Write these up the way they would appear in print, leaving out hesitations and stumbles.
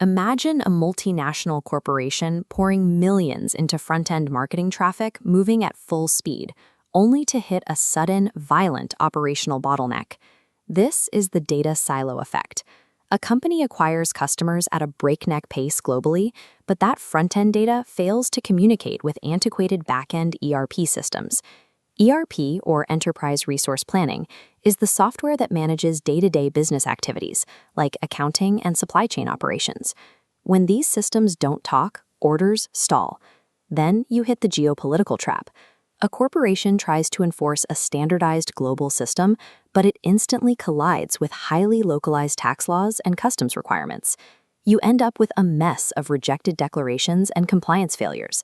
Imagine a multinational corporation pouring millions into front-end marketing traffic moving at full speed, only to hit a sudden, violent operational bottleneck. This is the data silo effect. A company acquires customers at a breakneck pace globally, but that front-end data fails to communicate with antiquated back-end ERP systems. ERP, or Enterprise Resource Planning, is the software that manages day-to-day business activities, like accounting and supply chain operations. When these systems don't talk, orders stall. Then you hit the geopolitical trap. A corporation tries to enforce a standardized global system, but it instantly collides with highly localized tax laws and customs requirements. You end up with a mess of rejected declarations and compliance failures.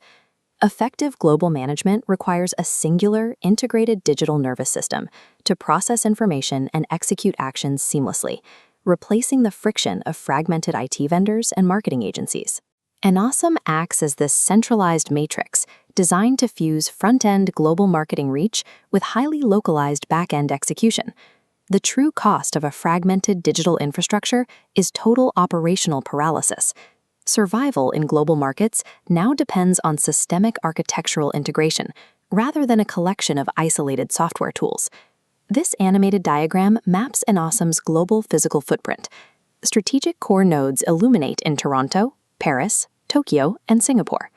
Effective global management requires a singular, integrated digital nervous system to process information and execute actions seamlessly, replacing the friction of fragmented IT vendors and marketing agencies. Anasom acts as this centralized matrix designed to fuse front-end global marketing reach with highly localized back-end execution. The true cost of a fragmented digital infrastructure is total operational paralysis. Survival in global markets now depends on systemic architectural integration, rather than a collection of isolated software tools. This animated diagram maps Anasom's global physical footprint. Strategic core nodes illuminate in Toronto, Paris, Tokyo, and Singapore.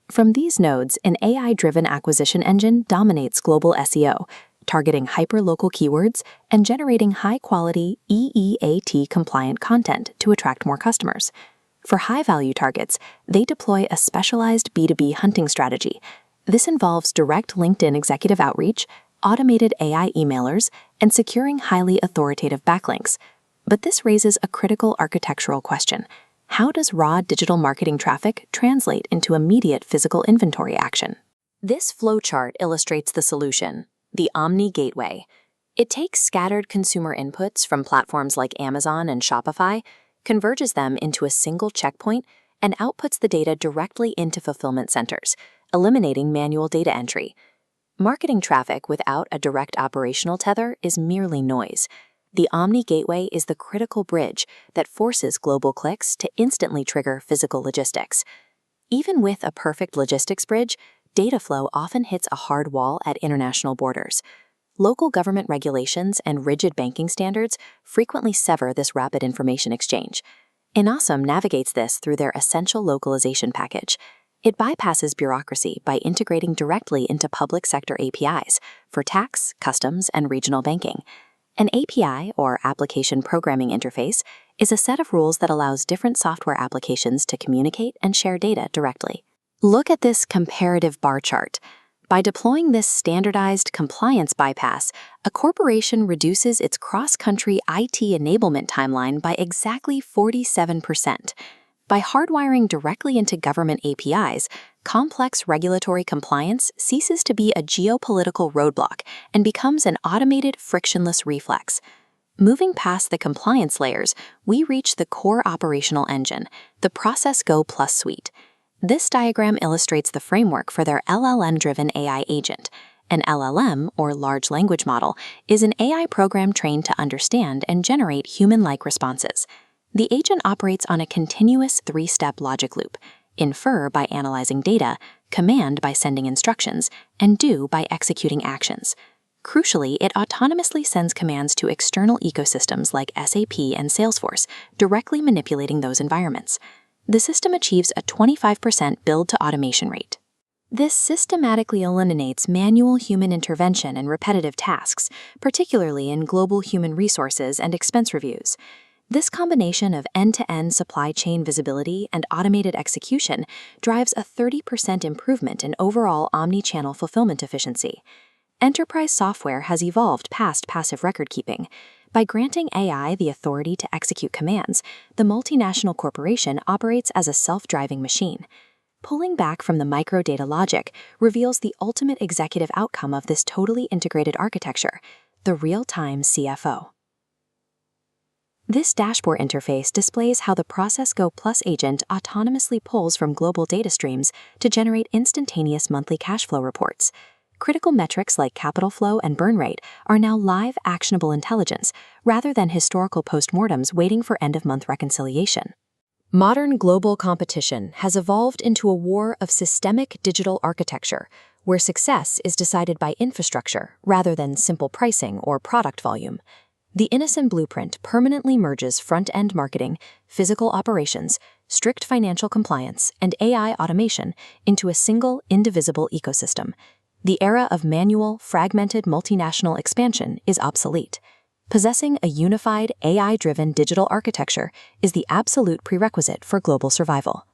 From these nodes, an AI-driven acquisition engine dominates global SEO, targeting hyperlocal keywords and generating high-quality EEAT-compliant content to attract more customers. For high-value targets, they deploy a specialized B2B hunting strategy. This involves direct LinkedIn executive outreach, automated AI emailers, and securing highly authoritative backlinks. But this raises a critical architectural question. How does raw digital marketing traffic translate into immediate physical inventory action? This flowchart illustrates the solution, the Omni Gateway. It takes scattered consumer inputs from platforms like Amazon and Shopify, converges them into a single checkpoint, and outputs the data directly into fulfillment centers, eliminating manual data entry. Marketing traffic without a direct operational tether is merely noise. The Omni Gateway is the critical bridge that forces global clicks to instantly trigger physical logistics. Even with a perfect logistics bridge, data flow often hits a hard wall at international borders. Local government regulations and rigid banking standards frequently sever this rapid information exchange. Anasom navigates this through their Essential Localization package. It bypasses bureaucracy by integrating directly into public sector APIs for tax, customs, and regional banking. An API, or Application Programming Interface, is a set of rules that allows different software applications to communicate and share data directly. Look at this comparative bar chart. By deploying this standardized compliance bypass, a corporation reduces its cross-country IT enablement timeline by exactly 47%. By hardwiring directly into government APIs, complex regulatory compliance ceases to be a geopolitical roadblock and becomes an automated, frictionless reflex. Moving past the compliance layers, we reach the core operational engine, the Process Go Plus suite. This diagram illustrates the framework for their LLM-driven AI agent. An LLM, or large language model, is an AI program trained to understand and generate human-like responses. The agent operates on a continuous three-step logic loop: infer by analyzing data, command by sending instructions, and do by executing actions. Crucially, it autonomously sends commands to external ecosystems like SAP and Salesforce, directly manipulating those environments. The system achieves a 25% build-to-automation rate. This systematically eliminates manual human intervention and repetitive tasks, particularly in global human resources and expense reviews. This combination of end-to-end supply chain visibility and automated execution drives a 30% improvement in overall omni-channel fulfillment efficiency. Enterprise software has evolved past passive record-keeping. By granting AI the authority to execute commands, the multinational corporation operates as a self-driving machine. Pulling back from the microdata logic reveals the ultimate executive outcome of this totally integrated architecture, the real-time CFO. This dashboard interface displays how the Process Go Plus agent autonomously pulls from global data streams to generate instantaneous monthly cash flow reports. Critical metrics like capital flow and burn rate are now live, actionable intelligence, rather than historical postmortems waiting for end-of-month reconciliation. Modern global competition has evolved into a war of systemic digital architecture, where success is decided by infrastructure rather than simple pricing or product volume. The Innocent Blueprint permanently merges front-end marketing, physical operations, strict financial compliance, and AI automation into a single, indivisible ecosystem. The era of manual, fragmented multinational expansion is obsolete. Possessing a unified, AI-driven digital architecture is the absolute prerequisite for global survival.